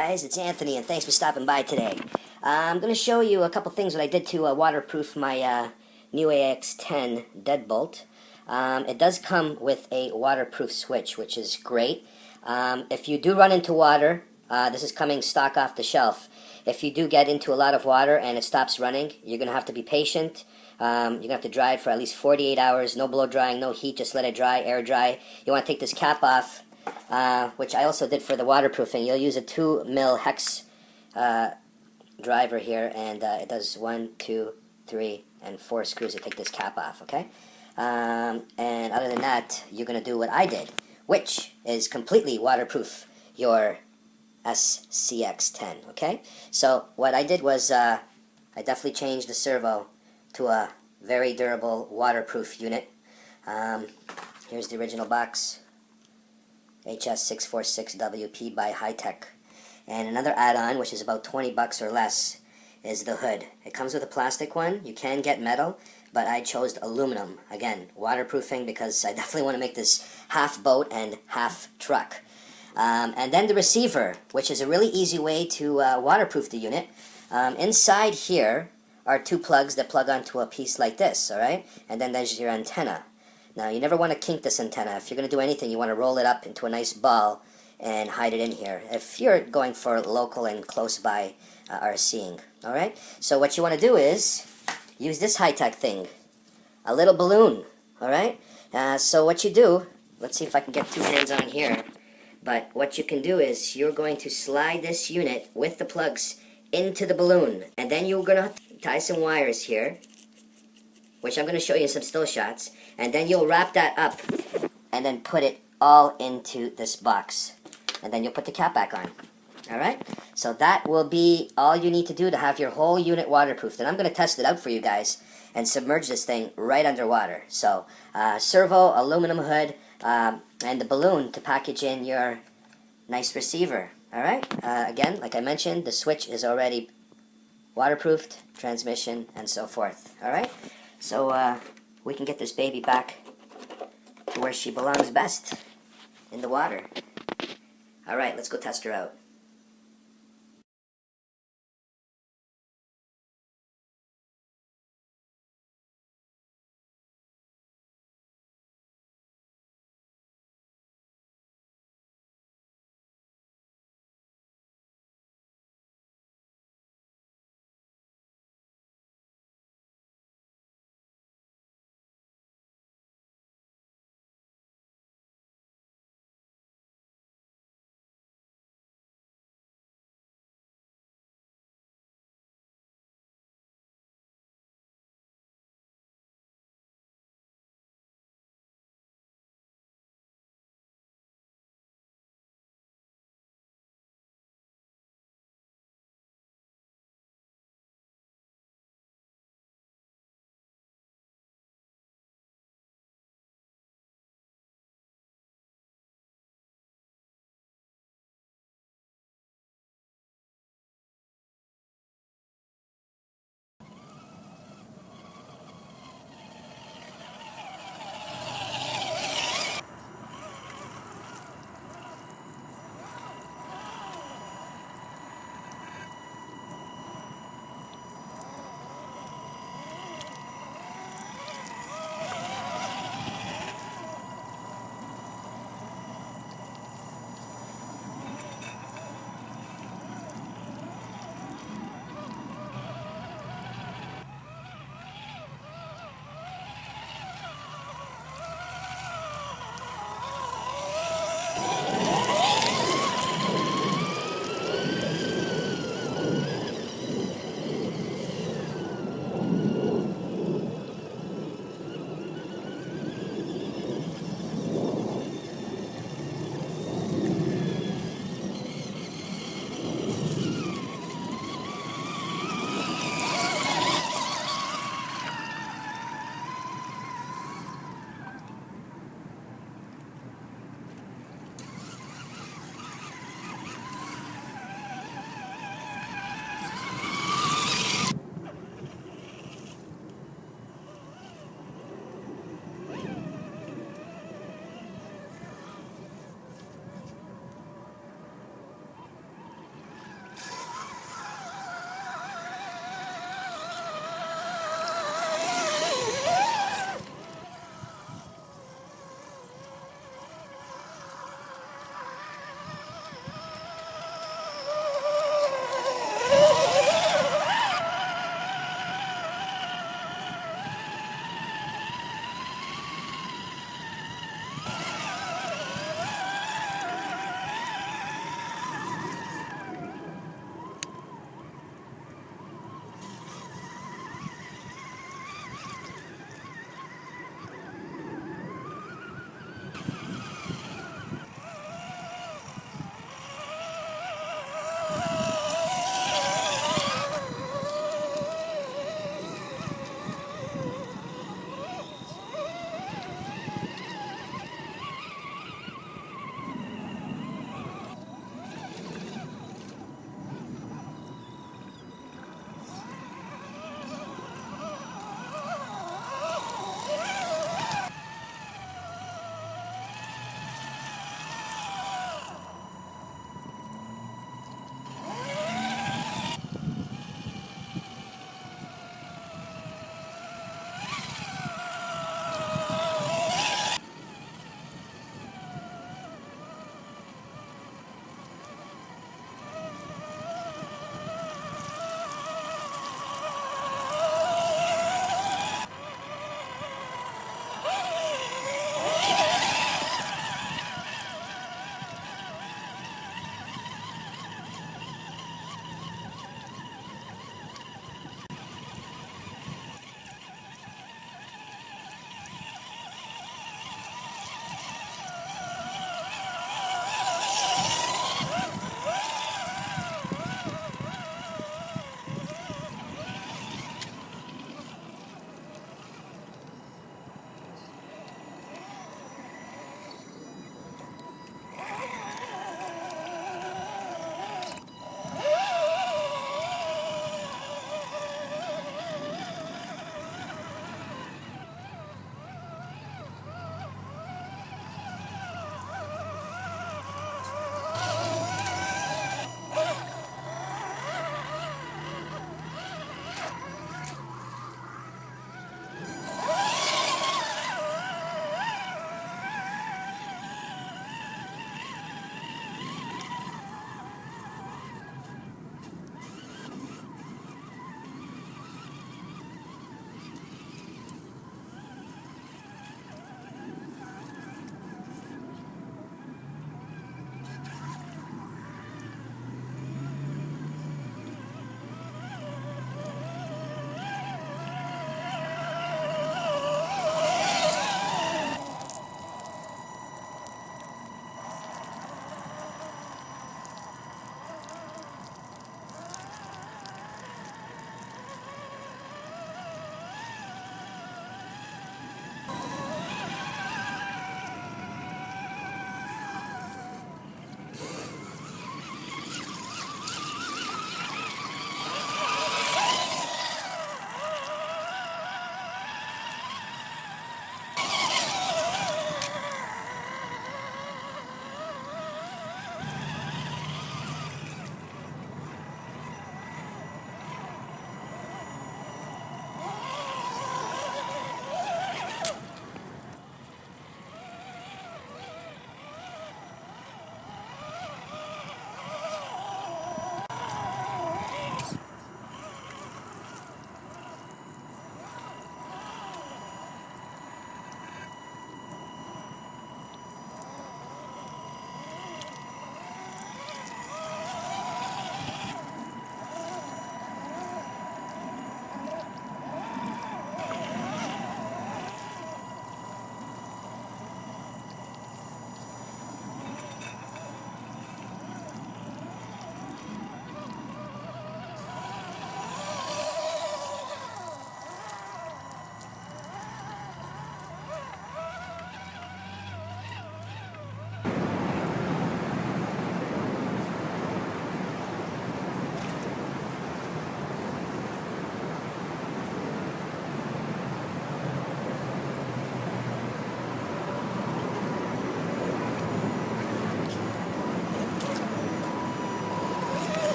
Guys, it's Anthony, and thanks for stopping by today. I'm going to show you a couple things that I did to waterproof my new Scx10 Deadbolt. It does come with a waterproof switch, which is great. If you do run into water, this is coming stock off the shelf. If you do get into a lot of water and it stops running, you're going to have to be patient. You're going to have to dry it for at least 48 hours. No blow drying, no heat, just let it dry, air dry. You want to take this cap off. Which I also did for the waterproofing. You'll use a 2mm hex driver here, and it does 1, 2, 3, and 4 screws to take this cap off, okay? And other than that, you're going to do what I did, which is completely waterproof your Scx10, okay? So what I did was I definitely changed the servo to a very durable waterproof unit. Here's the original box. HS646WP by High-Tech. And another add-on, which is about 20 bucks or less, is the hood. It comes with a plastic one. You can get metal, but I chose aluminum. Again, waterproofing, because I definitely want to make this half boat and half truck. And then the receiver, which is a really easy way to waterproof the unit. Inside here are 2 plugs that plug onto a piece like this, alright? And then there's your antenna. Now, you never want to kink this antenna. If you're going to do anything, you want to roll it up into a nice ball and hide it in here. If you're going for local and close by RCing, alright? So what you want to do is use this high-tech thing, a little balloon, alright? So what you do, let's see if I can get 2 hands on here, but what you can do is you're going to slide this unit with the plugs into the balloon, and then you're going to tie some wires here, which I'm going to show you in some still shots, and then you'll wrap that up and then put it all into this box, and then you'll put the cap back on. Alright? So that will be all you need to do to have your whole unit waterproofed, and I'm going to test it out for you guys and submerge this thing right underwater. So, servo, aluminum hood, and the balloon to package in your nice receiver. Alright? Again, like I mentioned, the switch is already waterproofed, transmission, and so forth. Alright? So, we can get this baby back to where she belongs best, in the water. Alright, let's go test her out.